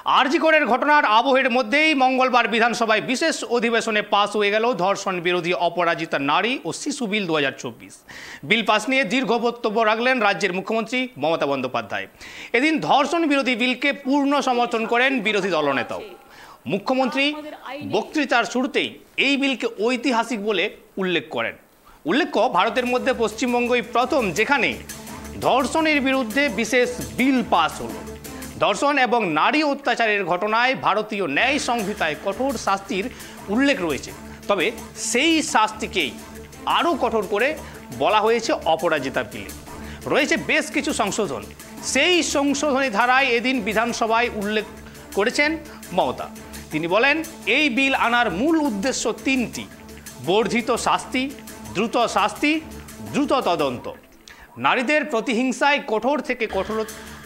আরজি করের ঘটনার আবহের মধ্যেই মঙ্গলবার বিধানসভায় বিশেষ অধিবেশনে পাস হয়ে গেল ধর্ষণ বিরোধী অপরাজিতা নারী ও শিশু বিল 2024। বিল পাস নিয়ে দীর্ঘ বক্তব্য রাখলেন রাজ্যের মুখ্যমন্ত্রী মমতা বন্দ্যোপাধ্যায়। এদিন ধর্ষণ বিরোধী বিলকে পূর্ণ সমর্থন করেন বিরোধী দলনেতাও। মুখ্যমন্ত্রী বক্তৃতার শুরুতেই এই বিলকে ঐতিহাসিক বলে উল্লেখ করেন। উল্লেখ্য, ভারতের মধ্যে পশ্চিমবঙ্গই প্রথম যেখানে ধর্ষণের বিরুদ্ধে বিশেষ বিল পাস হলো। ধর্ষণ এবং নারী অত্যাচারের ঘটনায় ভারতীয় ন্যায় সংহিতায় কঠোর শাস্তির উল্লেখ রয়েছে, তবে সেই শাস্তিকেই আরও কঠোর করে বলা হয়েছে অপরাজিতা বিলে। রয়েছে বেশ কিছু সংশোধন। সেই সংশোধনী ধারায় এদিন বিধানসভায় উল্লেখ করেছেন মমতা। তিনি বলেন, এই বিল আনার মূল উদ্দেশ্য তিনটি: বর্ধিত শাস্তি, দ্রুত শাস্তি, দ্রুত তদন্ত। নারীদের প্রতিহিংসায় কঠোর থেকে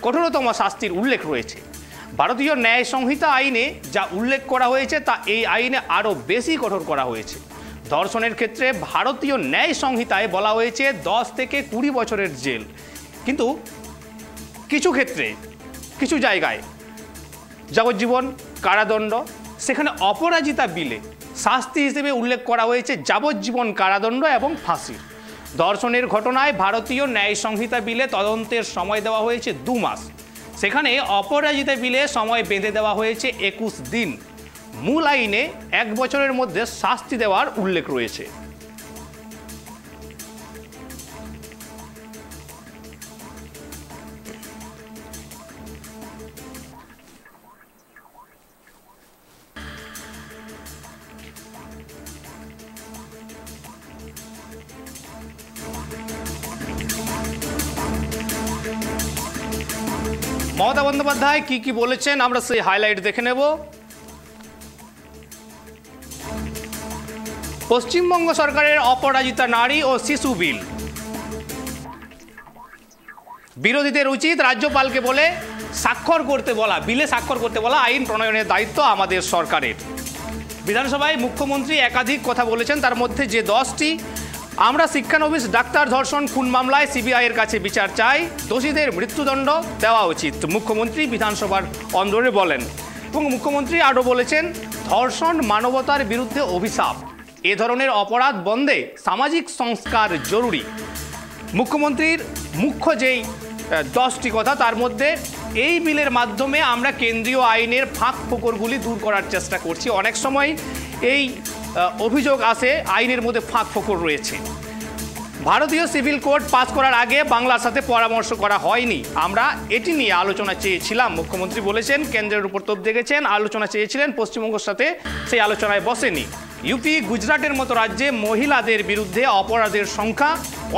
কঠোরতম শাস্তির উল্লেখ রয়েছে। ভারতীয় ন্যায় সংহিতা আইনে যা উল্লেখ করা হয়েছে তা এই আইনে আরও বেশি কঠোর করা হয়েছে। ধর্ষণের ক্ষেত্রে ভারতীয় ন্যায় সংহিতায় বলা হয়েছে 10 থেকে 20 বছরের জেল, কিন্তু কিছু ক্ষেত্রে কিছু জায়গায় যাবজ্জীবন কারাদণ্ড। সেখানে অপরাজিতা বিলে শাস্তি হিসেবে উল্লেখ করা হয়েছে যাবজ্জীবন কারাদণ্ড এবং ফাঁসির। ধর্ষণের ঘটনায় ভারতীয় ন্যায় সংহিতা বিলে তদন্তের সময় দেওয়া হয়েছে 2 মাস, সেখানে অপরাজিতা বিলে সময় বেঁধে দেওয়া হয়েছে 21 দিন। মূল আইনে 1 বছরের মধ্যে শাস্তি দেওয়ার উল্লেখ রয়েছে। মমতা বন্দ্যোপাধ্যায় কি বলেছেন আমরা সেই হাইলাইট দেখে নেব। পশ্চিমবঙ্গ সরকারের অপরাজিতা নারী ও শিশু বিল। বিরোধীদের উচিত রাজ্যপালকে বলে স্বাক্ষর করতে বলা, বিলে স্বাক্ষর করতে বলা। আইন প্রণয়নের দায়িত্ব আমাদের সরকারের। বিধানসভায় মুখ্যমন্ত্রী একাধিক কথা বলেছেন, তার মধ্যে যে 10টি: আমরা শিক্ষানবিশ ডাক্তার ধর্ষণ খুন মামলায় সিবিআইয়ের কাছে বিচার চাই, দোষীদের মৃত্যুদণ্ড দেওয়া উচিত, মুখ্যমন্ত্রী বিধানসভার অন্দরে বলেন। এবং মুখ্যমন্ত্রী আরও বলেছেন, ধর্ষণ মানবতার বিরুদ্ধে অভিশাপ, এ ধরনের অপরাধ বন্ধে সামাজিক সংস্কার জরুরি। মুখ্যমন্ত্রীর মুখ্য যেই 10টি কথা, তার মধ্যে এই বিলের মাধ্যমে আমরা কেন্দ্রীয় আইনের ফাঁক ফোকরগুলি দূর করার চেষ্টা করছি। অনেক সময় এই অভিযোগ আসে আইনের মধ্যে ফাঁক ফোকর রয়েছে। ভারতীয় সিভিল কোড পাস করার আগে বাংলার সাথে পরামর্শ করা হয়নি, আমরা এটি নিয়ে আলোচনা চেয়েছিলাম। মুখ্যমন্ত্রী বলেছেন, কেন্দ্রের উপর তোপ দেখেছেন, আলোচনা চেয়েছিলেন, পশ্চিমবঙ্গের সাথে সেই আলোচনায় বসেনি। ইউপি, গুজরাটের মতো রাজ্যে মহিলাদের বিরুদ্ধে অপরাধের সংখ্যা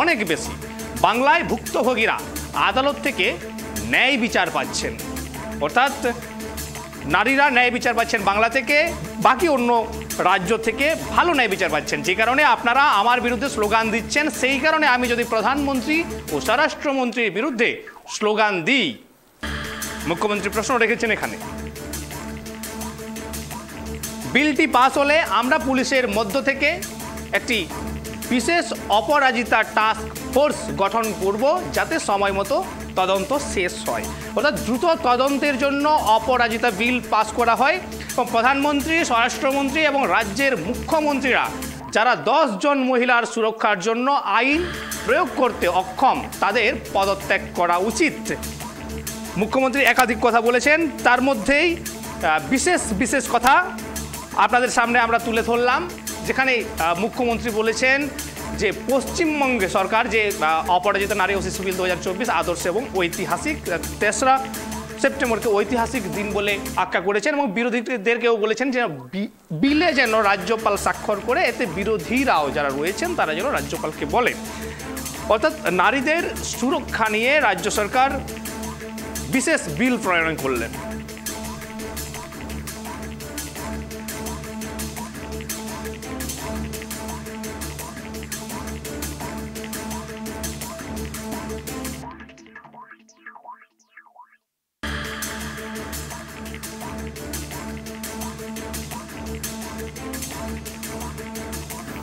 অনেক বেশি। বাংলায় ভুক্তভোগীরা আদালত থেকে ন্যায় বিচার পাচ্ছেন, অর্থাৎ নারীরা ন্যায় বিচার পাচ্ছেন বাংলা থেকে, বাকি অন্য রাজ্য থেকে ভালো ন্যায় বিচার পাচ্ছেন। যে কারণে আপনারা আমার বিরুদ্ধে স্লোগান দিচ্ছেন, সেই কারণে আমি যদি প্রধানমন্ত্রী ও স্বরাষ্ট্রমন্ত্রীর বিরুদ্ধে স্লোগান দিই, মুখ্যমন্ত্রী প্রশ্ন রেখেছেন এখানে। বিলটি পাস হলে আমরা পুলিশের মধ্য থেকে একটি বিশেষ অপরাজিতা টাস্ক ফোর্স গঠন করব, যাতে সময় মতো তদন্ত শেষ হয়। অর্থাৎ দ্রুত তদন্তের জন্য অপরাজিতা বিল পাস করা হয় এবং প্রধানমন্ত্রী, স্বরাষ্ট্রমন্ত্রী এবং রাজ্যের মুখ্যমন্ত্রীরা যারা 10 জন মহিলার সুরক্ষার জন্য আইন প্রয়োগ করতে অক্ষম, তাদের পদত্যাগ করা উচিত। মুখ্যমন্ত্রী একাধিক কথা বলেছেন, তার মধ্যেই বিশেষ কথা আপনাদের সামনে আমরা তুলে ধরলাম, যেখানে মুখ্যমন্ত্রী বলেছেন যে পশ্চিমবঙ্গে সরকার যে অপরাজিতা নারী ও শিশু বিল 2024 আদর্শ এবং ঐতিহাসিক, 3রা সেপ্টেম্বরকে ঐতিহাসিক দিন বলে আখ্যা করেছেন এবং বিরোধীদেরকেও বলেছেন যে বিলে যেন রাজ্যপাল স্বাক্ষর করে, এতে বিরোধীরাও যারা রয়েছেন তারা যেন রাজ্যপালকে বলে। অর্থাৎ নারীদের সুরক্ষা নিয়ে রাজ্য সরকার বিশেষ বিল প্রণয়ন করলেন।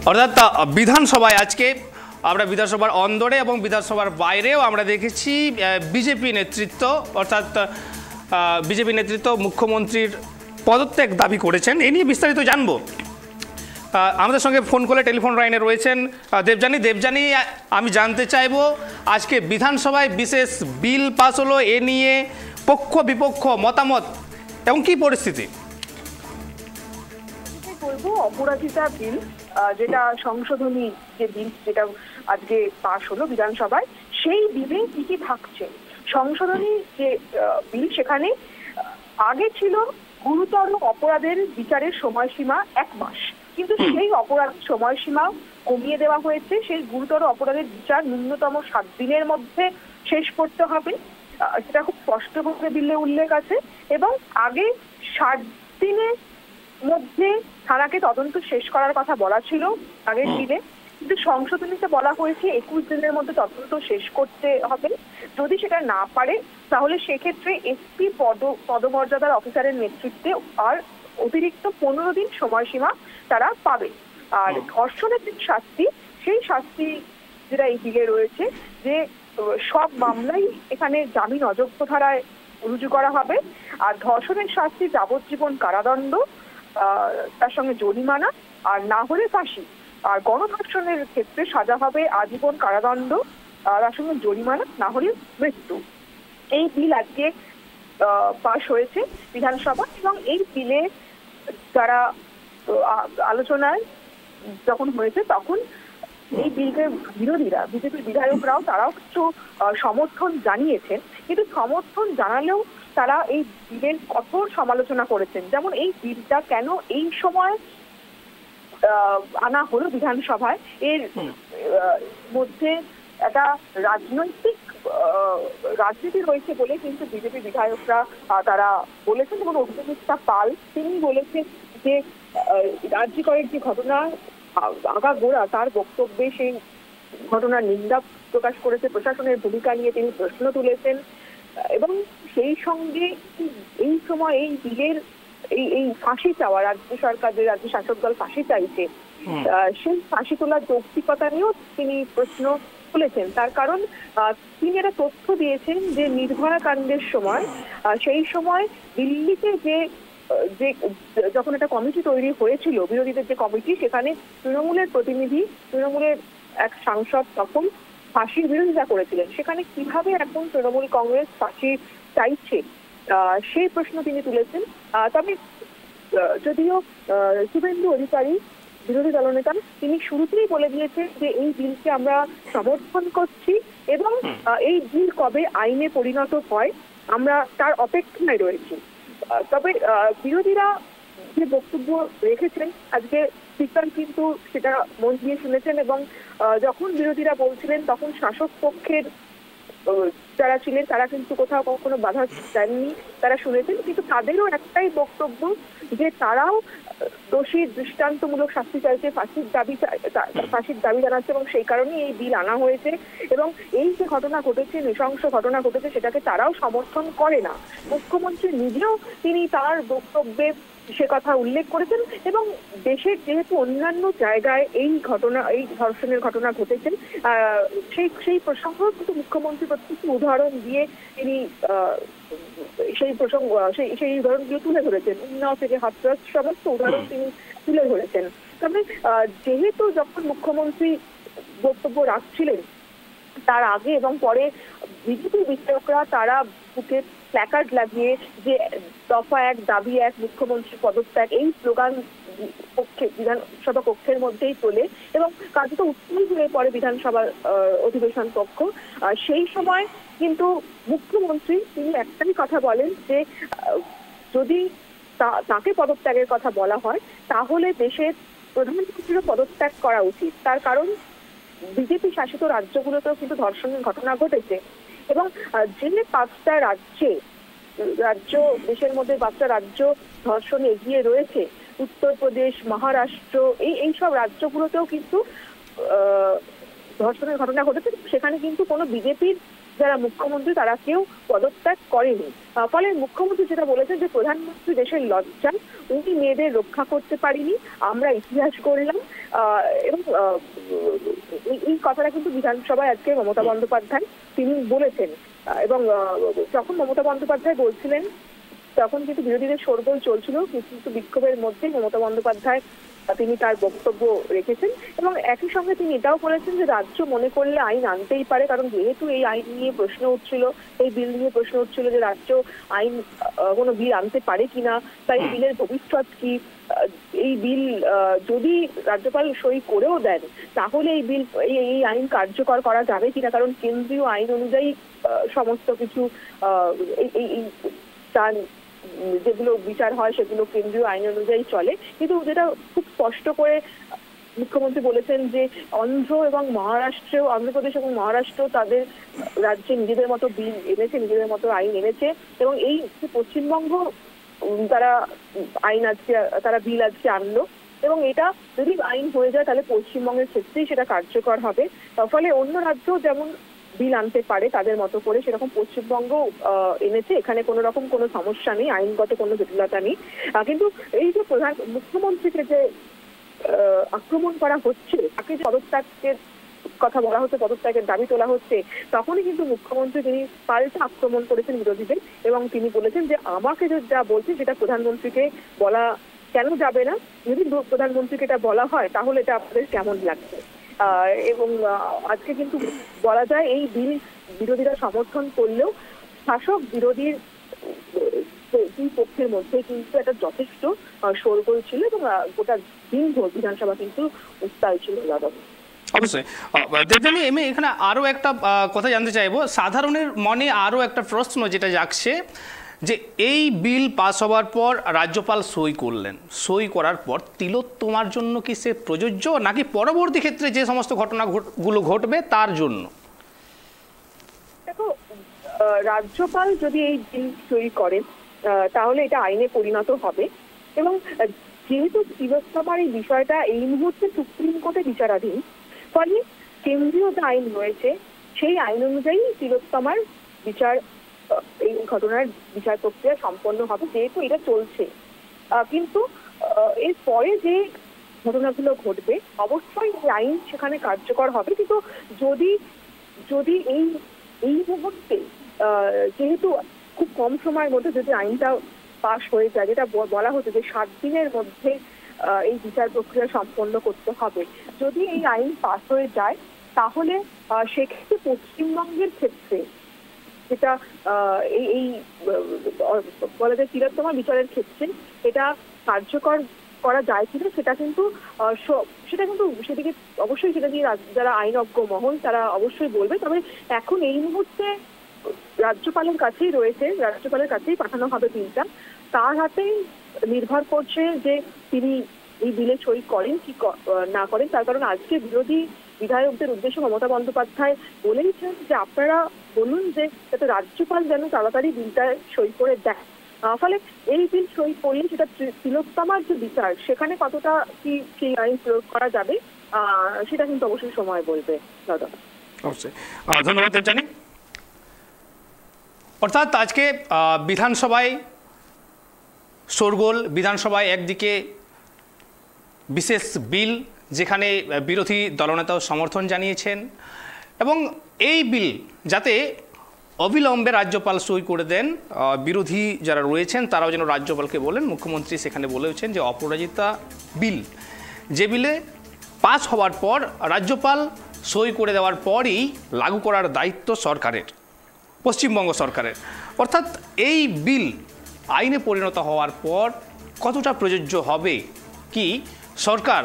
অর্থাৎ বিধানসভায় আজকে আমরা বিধানসভার অন্দরে এবং বিধানসভার বাইরেও আমরা দেখেছি বিজেপি নেতৃত্ব, অর্থাৎ বিজেপি নেতৃত্ব মুখ্যমন্ত্রীর পদত্যাগ দাবি করেছেন। এ নিয়ে বিস্তারিত জানবো। আমাদের সঙ্গে ফোন করে টেলিফোন লাইনে রয়েছেন দেবযানী। আমি জানতে চাইব, আজকে বিধানসভায় বিশেষ বিল পাস হলো, এ নিয়ে পক্ষ বিপক্ষ মতামত এবং কি পরিস্থিতি? বলবো, অপরাজিতা বিল, যেটা সংশোধনী যে বিল যেটা আজকে পাশ হলো বিধানসভায়, সেই বিলে কি কি থাকছে? সংশোধনী যে বিল, সেখানে আগে ছিল গুরুতর অপরাধের বিচারের সময়সীমা 1 মাস, কিন্তু সেই অপরাধ সময়সীমা কমিয়ে দেওয়া হয়েছে। সেই গুরুতর অপরাধের বিচার ন্যূনতম 7 দিনের মধ্যে শেষ করতে হবে, সেটা খুব স্পষ্টভাবে বিলে উল্লেখ আছে। এবং আগে 60 দিনের মধ্যে থানাকে তদন্ত শেষ করার কথা বলা ছিল আগের বিলে, কিন্তু সংশোধনীতে বলা হয়েছে 21 দিনের মধ্যে তদন্ত শেষ করতে হবে। যদি সেটা না পারে তাহলে সেক্ষেত্রে এসপি পদমর্যাদার অফিসারের নেতৃত্বে আর অতিরিক্ত 15 দিন সময়সীমা তারা পাবে। আর ধর্ষণের যে শাস্তি, সেই শাস্তি যেটা এই বিলে রয়েছে, যে সব মামলাই এখানে জামিন অযোগ্য ধারায় রুজু করা হবে। আর ধর্ষণের শাস্তি যাবজ্জীবন কারাদণ্ড, তার সঙ্গে জরিমানা, আর না হলে ফাঁসি। আর গণধর্ষণের ক্ষেত্রে সাজা হবে আজীবন কারাদণ্ড, তার সঙ্গে জরিমানা, না হলে মৃত্যু। এই বিল আজকে পাশ হয়েছে বিধানসভা, এবং এই বিলে যারা আলোচনায় যখন হয়েছে তখন এই বিলকে বিরোধীরা, বিজেপির বিধায়করাও, তারাও কিছু সমর্থন জানিয়েছেন, কিন্তু সমর্থন জানালেও তারা এই বিলের কঠোর সমালোচনা করেছেন। যেমন এই বিলটা কেন এই সময় আনা হলো বিধানসভায়, এর মধ্যে একটা রাজনীতি রয়েছে বলে কিন্তু বিজেপি বিধায়করা তারা বলেছেন। এবং অভিনেতা পাল, তিনি বলেছেন যে রাজ্যকরের যে ঘটনা আগাগোড়া, তার বক্তব্যে সেই ঘটনার নিন্দা প্রকাশ করেছে, প্রশাসনের ভূমিকা নিয়ে তিনি প্রশ্ন তুলেছেন। এবং সেই সঙ্গে এই সময় এই বিলের এই ফাঁসি চাওয়া, রাজ্য সরকার, যে রাজ্য শাসক দল ফাঁসি চাইছে, সেই ফাঁসি তোলার যৌক্তিকতা নিয়েও তিনি প্রশ্ন তুলেছেন। তার কারণ তিনি একটা তথ্য দিয়েছেন যে নির্ভয়া কাণ্ডের সময়, সেই সময় দিল্লিতে যে যখন একটা কমিটি তৈরি হয়েছিল, বিরোধীদের যে কমিটি, সেখানে তৃণমূলের প্রতিনিধি, তৃণমূলের এক সাংসদ তখন ফাঁসির বিরোধিতা করেছিলেন। সেখানে কিভাবে এখন তৃণমূল কংগ্রেস ফাঁসি চাইছে, সেই প্রশ্ন তিনি তুলেছেন। তবে যদিও শুভেন্দু অধিকারী, বিরোধী দলনেতা, তিনি শুরুতেই বলে দিয়েছেন যে এই বিলকে আমরা সমর্থন করছি, এবং এই বিল কবে আইনে পরিণত হয় আমরা তার অপেক্ষায় রয়েছি। তবে বিরোধীরা যে বক্তব্য রেখেছেন আজকে, স্পিকার কিন্তু সেটা মন দিয়ে শুনেছেন, এবং যখন বিরোধীরা বলছিলেন তখন শাসক পক্ষের যারা ছিলেন তারা কিন্তু কোথাও কখনো বাধা দেননি, তারা শুনেছেন। কিন্তু তাদেরও একটাই বক্তব্য যে তারাও দোষীর দৃষ্টান্তমূলক শাস্তি চাইছে, ফাঁসির দাবি জানাচ্ছে, এবং সেই কারণেই এই বিল আনা হয়েছে। এবং এই যে ঘটনা ঘটেছে, নৃশংস ঘটনা ঘটেছে, সেটাকে তারাও সমর্থন করে না। মুখ্যমন্ত্রী নিজেও তিনি তার বক্তব্যে সে কথা উল্লেখ করেছেন। এবং দেশের যেহেতু অন্যান্য জায়গায় এই ধর্ষণের ঘটনা ঘটেছেন, সেই প্রসঙ্গ কিন্তু মুখ্যমন্ত্রী প্রত্যেকটি উদাহরণ দিয়ে তিনি সেই উদাহরণগুলো তুলে ধরেছেন। উন্নাও থেকে হাতরাস সমস্ত উদাহরণ তিনি তুলে ধরেছেন। তবে যেহেতু যখন মুখ্যমন্ত্রী বক্তব্য রাখছিলেন, তার আগে এবং পরে বিজেপি বিধায়করা তারা বুকে প্ল্যাকার্ড লাগিয়ে যে দফা 1 দাবি 1 মুখ্যমন্ত্রী পদত্যাগ, এই স্লোগান বিধানসভা কক্ষের মধ্যেই তোলে, এবং কার্যত উত্তীর্ণ হয়ে পড়ে বিধানসভা অধিবেশন কক্ষ। সেই সময় কিন্তু মুখ্যমন্ত্রী তিনি একটাই কথা বলেন যে যদি তাকে পদত্যাগের কথা বলা হয় তাহলে দেশের প্রধানমন্ত্রীরও পদত্যাগ করা উচিত। তার কারণ বিজেপি শাসিত রাজ্যগুলোতেও কিন্তু ধর্ষণের ঘটনা ঘটেছে, এবং যে 5টা দেশের মধ্যে 5টা রাজ্য ধর্ষণ এগিয়ে রয়েছে, উত্তরপ্রদেশ, মহারাষ্ট্র, এই সব রাজ্যগুলোতেও কিন্তু ধর্ষণের ঘটনা ঘটেছে। সেখানে কিন্তু কোনো বিজেপির যারা মুখ্যমন্ত্রী তারা কেউ পদত্যাগ করেনি। ফলে মুখ্যমন্ত্রী যেটা বলেছেন যে প্রধানমন্ত্রী দেশের লজ্জা, উনি মেয়েদের রক্ষা করতে পারিনি, আমরা ইতিহাস গড়লাম। এবং এই কথাটা কিন্তু বিধানসভায় আজকে মমতা বন্দ্যোপাধ্যায় তিনি বলেছেন। এবং যখন মমতা বন্দ্যোপাধ্যায় বলছিলেন তখন কিন্তু বিরোধীদের শোরগোল চলছিল, কিন্তু বিক্ষোভের মধ্যে মমতা বন্দ্যোপাধ্যায় তিনি তার বক্তব্য রেখেছেন এবং একই সঙ্গে তিনি এটাও বলেছেন যে রাজ্য মনে করলে আইন আনতেই পারে, কারণ যেহেতু এই আইন নিয়ে প্রশ্ন উঠছিল, এই বিল নিয়ে প্রশ্ন উঠছিল যে রাজ্য আইন কোনো বিল আনতে পারে কিনা, তাই বিলের ভবিষ্যৎ কি, এই বিল যদি রাজ্যপাল সই করেও দেন তাহলে এই বিল এই আইন কার্যকর করা যাবে কিনা, কারণ কেন্দ্রীয় আইন অনুযায়ী সমস্ত কিছু তার যেগুলো বিচার হয় সেগুলো কেন্দ্রীয় আইন অনুযায়ী চলে। কিন্তু যেটা খুব স্পষ্ট করে মুখ্যমন্ত্রী বলেছেন যে অন্ধ্রপ্রদেশ এবং মহারাষ্ট্র তাদের রাজ্যে নিজেদের মতো বিল এনেছে, নিজেদের মতো আইন এনেছে এবং এই পশ্চিমবঙ্গ তারা বিল আজকে আনলো এবং এটা যদি আইন হয়ে যায় তাহলে পশ্চিমবঙ্গের ক্ষেত্রেই সেটা কার্যকর হবে। ফলে অন্য রাজ্য যেমন বিল আনতে পারে তাদের মতো করে, সেরকম পশ্চিমবঙ্গ এনেছে, এখানে কোনো রকম কোনো সমস্যা নেই, আইনগত কোনো জটিলতা নেই। কিন্তু এই যে মুখ্যমন্ত্রীকে যে আক্রমণ করা হচ্ছে, তাকে যে পদত্যাগের কথা বলা হচ্ছে, পদত্যাগের দাবি তোলা হচ্ছে, তখনই কিন্তু মুখ্যমন্ত্রী তিনি পাল্টা আক্রমণ করেছেন বিরোধীদের এবং তিনি বলেছেন যে আমাকে যা বলছেন সেটা প্রধানমন্ত্রীকে বলা কেন যাবে না, যদি প্রধানমন্ত্রীকে এটা বলা হয় তাহলে এটা আপনাদের কেমন লাগছে। এবং আজকে কিন্তু বলা যায় এই বিল বিরোধীরা সমর্থন করলেও শাসক বিরোধীর দুই পক্ষের মধ্যে কিন্তু একটা যথেষ্ট শোরগোল ছিল এবং গোটা দিনভর বিধানসভা কিন্তু উত্তাল ছিল। অবশ্যই দেবযানী, আমি এখানে আরো একটা কথা জানতে চাইবো। সাধারণের মনে আরো একটা প্রশ্ন যেটা জাগছে যে এই বিল পাস হওয়ার পর রাজ্যপাল সই করলেন, সই করার পর তিলোত্তমার জন্য কি সে প্রযোজ্য নাকি পরবর্তী ক্ষেত্রে যে সমস্ত ঘটনাগুলো ঘটবে তার জন্য? দেখো, রাজ্যপাল যদি এই বিল সই করেন তাহলে এটা আইনে পরিণত হবে এবং যেহেতু তিলোত্তমার এই বিষয়টা এই মুহূর্তে সুপ্রিম কোর্টে বিচারাধীন, ফলে কেন্দ্রীয় যে আইন রয়েছে সেই আইন অনুযায়ী তিলোত্তমার বিচার, এই ঘটনার বিচার প্রক্রিয়া সম্পন্ন হবে, যেহেতু এটা চলছে। কিন্তু এর পরে যে ঘটনাগুলো ঘটবে অবশ্যই এই আইন সেখানে কার্যকর হবে। কিন্তু যদি এই মুহূর্তে যেহেতু খুব কম সময়ের মধ্যে যদি আইনটা পাশ হয়ে যায়, যেটা বলা হচ্ছে যে 7 দিনের মধ্যে এই বিচার প্রক্রিয়া সম্পন্ন করতে হবে, যদি এই আইন পাশ হয়ে যায় তাহলে সেক্ষেত্রে পশ্চিমবঙ্গের ক্ষেত্রে যেটা এই বলা যায় তিলোত্তমা বিচারের ক্ষেত্রে এটা কার্যকর করা যায় কিনা সেটা কিন্তু সেদিকে অবশ্যই সেটা দিয়ে যারা আইনজ্ঞ মহল তারা অবশ্যই বলবে। তবে এখন এই মুহূর্তে রাজ্যপালের কাছেই রয়েছে, রাজ্যপালের কাছেই পাঠানো হবে বিলটা, তার হাতেই নির্ভর করছে যে তিনি এই বিলে সই করেন কি না করেন। তার কারণ আজকে বিরোধী বিধায়কদের উদ্দেশ্যে মমতা বন্দ্যোপাধ্যায় বলেইছেন যে আপনারা বলুন যে যাতে রাজ্যপাল যেন তাড়াতাড়ি বিলটা সই করে দেয়। ফলে এই বিল সই করলে সেটা তিলোত্তমার যে বিচার সেখানে কতটা কি সেই আইন প্রয়োগ করা যাবে সেটা কিন্তু অবশ্যই সময় বলবে। দাদা, অবশ্যই ধন্যবাদ দেবযানী। অর্থাৎ আজকে বিধানসভায় শোরগোল, বিধানসভায় একদিকে বিশেষ বিল যেখানে বিরোধী দলনেতাও সমর্থন জানিয়েছেন এবং এই বিল যাতে অবিলম্বে রাজ্যপাল সই করে দেন, বিরোধী যারা রয়েছেন তারাও যেন রাজ্যপালকে বলেন। মুখ্যমন্ত্রী সেখানে বলেছেন যে অপরাজিতা বিল, যে বিলে পাস হওয়ার পর রাজ্যপাল সই করে দেওয়ার পরই লাগু করার দায়িত্ব সরকারের, পশ্চিমবঙ্গ সরকারের। অর্থাৎ এই বিল আইনে পরিণত হওয়ার পর কতটা প্রযোজ্য হবে, কি সরকার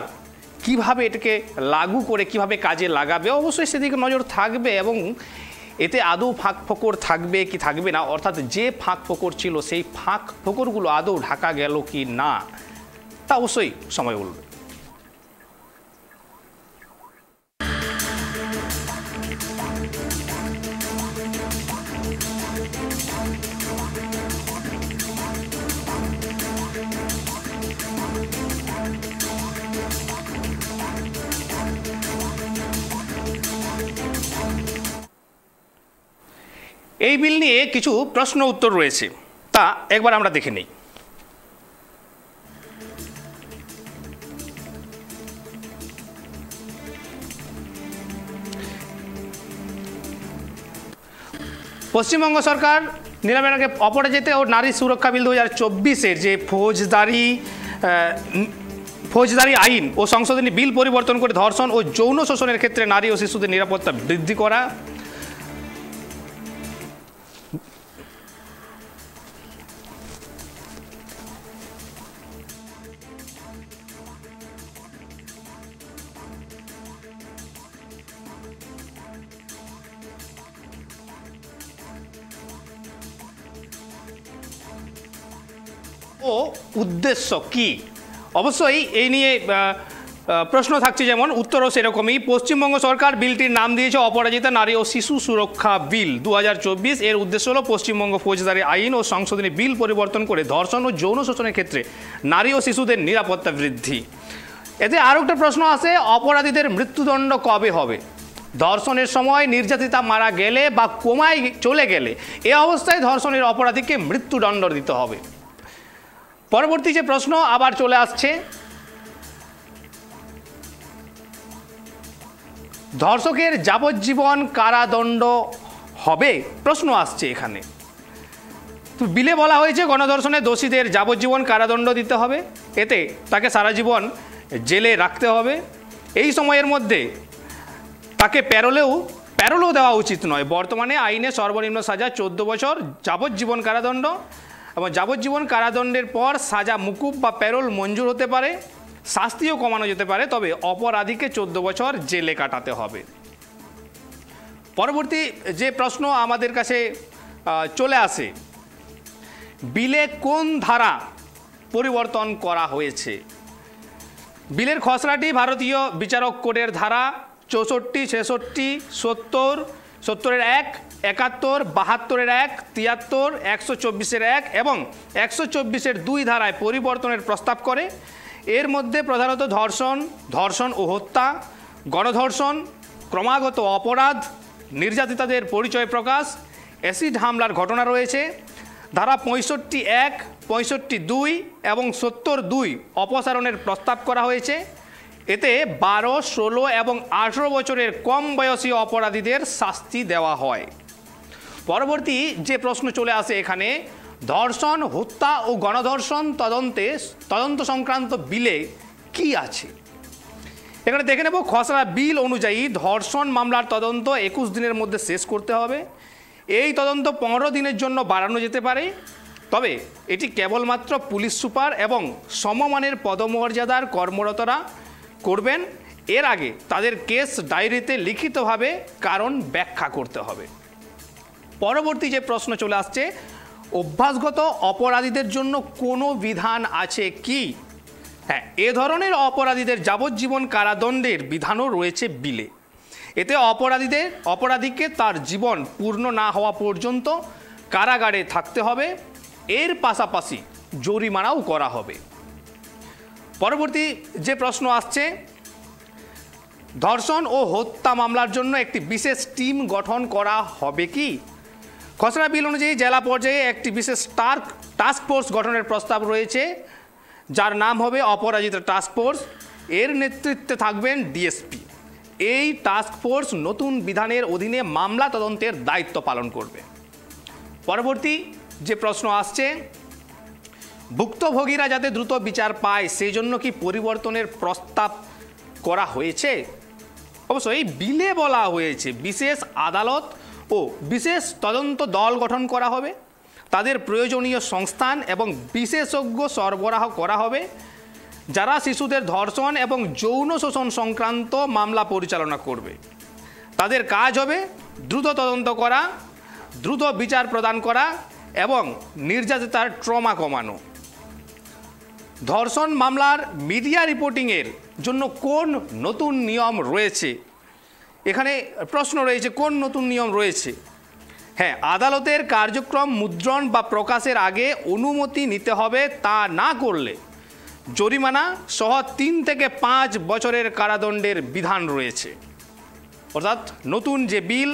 কিভাবে এটাকে লাগু করে কিভাবে কাজে লাগাবে, অবশ্যই সেদিকে নজর থাকবে এবং এতে আদৌ ফাঁক ফোকর থাকবে কি থাকবে না, অর্থাৎ যে ফাঁক ফোকর ছিল সেই ফাঁক ফোকরগুলো আদৌ ঢাকা গেল কি না তা অবশ্যই সময় বলবে। এই বিল নিয়ে কিছু প্রশ্ন উত্তর রয়েছে, তা একবার আমরা দেখে নেই। পশ্চিমবঙ্গ সরকার নিলামের আগে অপরাজিতা ও নারী সুরক্ষা বিল 2024-এর যে ফৌজদারি আইন ও সংশোধনী বিল পরিবর্তন করে ধর্ষণ ও যৌন শোষণের ক্ষেত্রে নারী ও শিশুদের নিরাপত্তা বৃদ্ধি করা, ও উদ্দেশ্য কি? অবশ্যই এই নিয়ে প্রশ্ন থাকছে, যেমন উত্তরও সেরকমই। পশ্চিমবঙ্গ সরকার বিলটির নাম দিয়েছে অপরাজিতা নারী ও শিশু সুরক্ষা বিল 2024। এর উদ্দেশ্য হলো পশ্চিমবঙ্গ ফৌজদারি আইন ও সংশোধনী বিল পরিবর্তন করে ধর্ষণ ও যৌন শোষণের ক্ষেত্রে নারী ও শিশুদের নিরাপত্তা বৃদ্ধি। এতে আরও একটা প্রশ্ন আছে, অপরাধীদের মৃত্যুদণ্ড কবে হবে? ধর্ষণের সময় নির্যাতিতা মারা গেলে বা কোমায় চলে গেলে এ অবস্থায় ধর্ষণের অপরাধীকে মৃত্যুদণ্ড দিতে হবে। পরবর্তী যে প্রশ্ন আবার চলে আসছে, ধর্ষকের যাবজ্জীবন কারাদণ্ড হবে? প্রশ্ন আসছে এখানে। তো বিলে বলা হয়েছে গণধর্ষণে দোষীদের যাবজ্জীবন কারাদণ্ড দিতে হবে, এতে তাকে সারা জীবন জেলে রাখতে হবে। এই সময়ের মধ্যে তাকে প্যারোলও দেওয়া উচিত নয়। বর্তমানে আইনে সর্বনিম্ন সাজা 14 বছর যাবজ্জীবন কারাদণ্ড, এবং যাবজ্জীবন কারাদণ্ডের পর সাজা মুকুব বা প্যারোল মঞ্জুর হতে পারে, শাস্তিও কমানো যেতে পারে, তবে অপরাধীকে 14 বছর জেলে কাটাতে হবে। পরবর্তী যে প্রশ্ন আমাদের কাছে চলে আসে, বিলে কোন ধারা পরিবর্তন করা হয়েছে? বিলের খসড়াটি ভারতীয় বিচারক কোডের ধারা 64, 66, 70, 70-এর 1, 71, 72-এর 1, 73, 124-এর 1 এবং 124-এর 2 ধারায় পরিবর্তনের প্রস্তাব করে। এর মধ্যে প্রধানত ধর্ষণ ও হত্যা, গণধর্ষণ, ক্রমাগত অপরাধ, নির্যাতিতাদের পরিচয় প্রকাশ, অ্যাসিড হামলার ঘটনা রয়েছে। ধারা 65(1), 65(2) এবং 70(2) অপসারণের প্রস্তাব করা হয়েছে। এতে 12, 16 এবং 18 বছরের কম বয়সী অপরাধীদের শাস্তি দেওয়া হয়। পরবর্তী যে প্রশ্ন চলে আসে এখানে, ধর্ষণ, হত্যা ও গণধর্ষণ তদন্ত সংক্রান্ত বিলে কি আছে? এখানে দেখে নেব, খসড়া বিল অনুযায়ী ধর্ষণ মামলার তদন্ত 21 দিনের মধ্যে শেষ করতে হবে। এই তদন্ত 15 দিনের জন্য বাড়ানো যেতে পারে, তবে এটি কেবলমাত্র পুলিশ সুপার এবং সমমানের পদমর্যাদার কর্মরতরা করবেন। এর আগে তাদের কেস ডায়েরিতে লিখিতভাবে কারণ ব্যাখ্যা করতে হবে। পরবর্তী যে প্রশ্ন চলে আসছে, অভ্যাসগত অপরাধীদের জন্য কোনো বিধান আছে কি? হ্যাঁ, এ ধরনের অপরাধীদের যাবজ্জীবন কারাদণ্ডের বিধানও রয়েছে বিলে। এতে অপরাধীকে তার জীবন পূর্ণ না হওয়া পর্যন্ত কারাগারে থাকতে হবে, এর পাশাপাশি জরিমানাও করা হবে। পরবর্তী যে প্রশ্ন আসছে, ধর্ষণ ও হত্যা মামলার জন্য একটি বিশেষ টিম গঠন করা হবে কি? খসড়া বিল অনুযায়ী জেলা পর্যায়ে একটি বিশেষ টাস্ক ফোর্স গঠনের প্রস্তাব রয়েছে, যার নাম হবে অপরাজিতা টাস্ক ফোর্স। এর নেতৃত্বে থাকবেন ডিএসপি। এই টাস্ক ফোর্স নতুন বিধানের অধীনে মামলা তদন্তের দায়িত্ব পালন করবে। পরবর্তী যে প্রশ্ন আসছে, ভুক্তভোগীরা যাতে দ্রুত বিচার পায় সেই জন্য কি পরিবর্তনের প্রস্তাব করা হয়েছে? অবশ্যই বিলে বলা হয়েছে বিশেষ আদালত ও বিশেষ তদন্ত দল গঠন করা হবে, তাদের প্রয়োজনীয় সংস্থান এবং বিশেষজ্ঞ সরবরাহ করা হবে, যারা শিশুদের ধর্ষণ এবং যৌন শোষণ সংক্রান্ত মামলা পরিচালনা করবে। তাদের কাজ হবে দ্রুত তদন্ত করা, দ্রুত বিচার প্রদান করা এবং নির্যাতিতার ট্রমা কমানো। ধর্ষণ মামলার মিডিয়া রিপোর্টিংয়ের জন্য কোন নতুন নিয়ম রয়েছে? এখানে প্রশ্ন রয়েছে, কোন নতুন নিয়ম রয়েছে? হ্যাঁ, আদালতের কার্যক্রম মুদ্রণ বা প্রকাশের আগে অনুমতি নিতে হবে, তা না করলে জরিমানা সহ 3 থেকে 5 বছরের কারাদণ্ডের বিধান রয়েছে। অর্থাৎ নতুন যে বিল,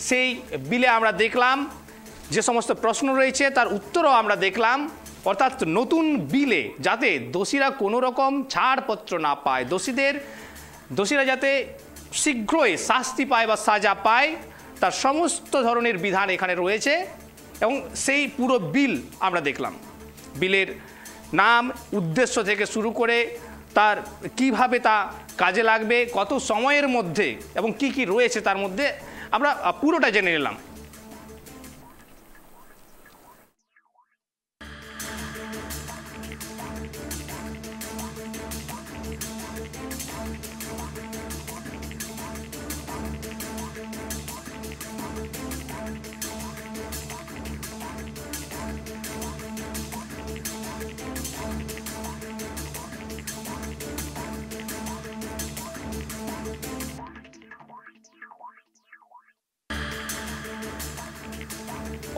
সেই বিলে আমরা দেখলাম যে সমস্ত প্রশ্ন রয়েছে তার উত্তরও আমরা দেখলাম। অর্থাৎ নতুন বিলে যাতে দোষীরা কোনো রকম ছাড়পত্র না পায়, দোষীরা যাতে শীঘ্রই শাস্তি পায় বা সাজা পায়, তার সমস্ত ধরনের বিধান এখানে রয়েছে এবং সেই পুরো বিল আমরা দেখলাম। বিলের নাম, উদ্দেশ্য থেকে শুরু করে তার কিভাবে তা কাজে লাগবে, কত সময়ের মধ্যে এবং কি কি রয়েছে তার মধ্যে আমরা পুরোটা জেনে নিলাম।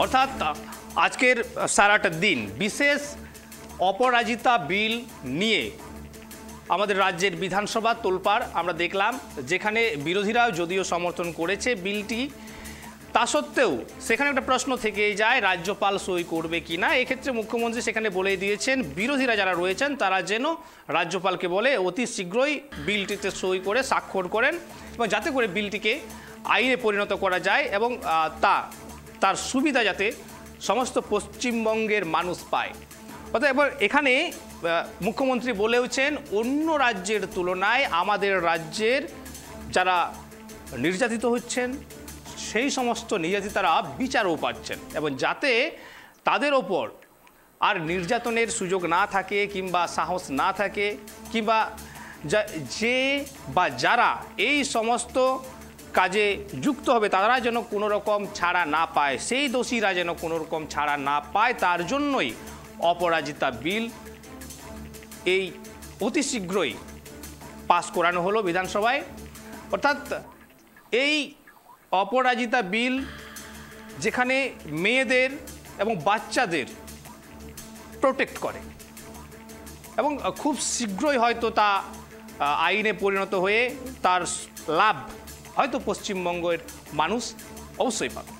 অর্থাৎ আজকের সারাটা দিন বিশেষ অপরাজিতা বিল নিয়ে আমাদের রাজ্যের বিধানসভা তোলপাড় আমরা দেখলাম, যেখানে বিরোধীরা যদিও সমর্থন করেছে বিলটি, তা সত্ত্বেও সেখানে একটা প্রশ্ন থেকেই যায় রাজ্যপাল সই করবে কি না। এক্ষেত্রে মুখ্যমন্ত্রী সেখানে বলে দিয়েছেন বিরোধীরা যারা রয়েছেন তারা যেন রাজ্যপালকে বলে অতি শীঘ্রই বিলটিতে সই করে স্বাক্ষর করেন এবং যাতে করে বিলটিকে আইনে পরিণত করা যায় এবং তার সুবিধা যাতে সমস্ত পশ্চিমবঙ্গের মানুষ পায়। অর্থাৎ এবার এখানে মুখ্যমন্ত্রী বলেওছেন অন্য রাজ্যের তুলনায় আমাদের রাজ্যের যারা নির্যাতিত হচ্ছেন সেই সমস্ত নির্যাতিতারা বিচারও পাচ্ছেন এবং যাতে তাদের ওপর আর নির্যাতনের সুযোগ না থাকে কিংবা সাহস না থাকে কিংবা যে বা যারা এই সমস্ত কাজে যুক্ত হবে তারা যেন কোনো রকম ছাড়া না পায়, সেই দোষীরা যেন কোনো রকম ছাড়া না পায়, তার জন্যই অপরাজিতা বিল এই অতি শীঘ্রই পাস করানো হলো বিধানসভায়। অর্থাৎ এই অপরাজিতা বিল যেখানে মেয়েদের এবং বাচ্চাদের প্রোটেক্ট করে এবং খুব শীঘ্রই হয়তো তা আইনে পরিণত হয়ে তার লাভ হয়তো পশ্চিমবঙ্গের মানুষ অবশ্যই পাবে।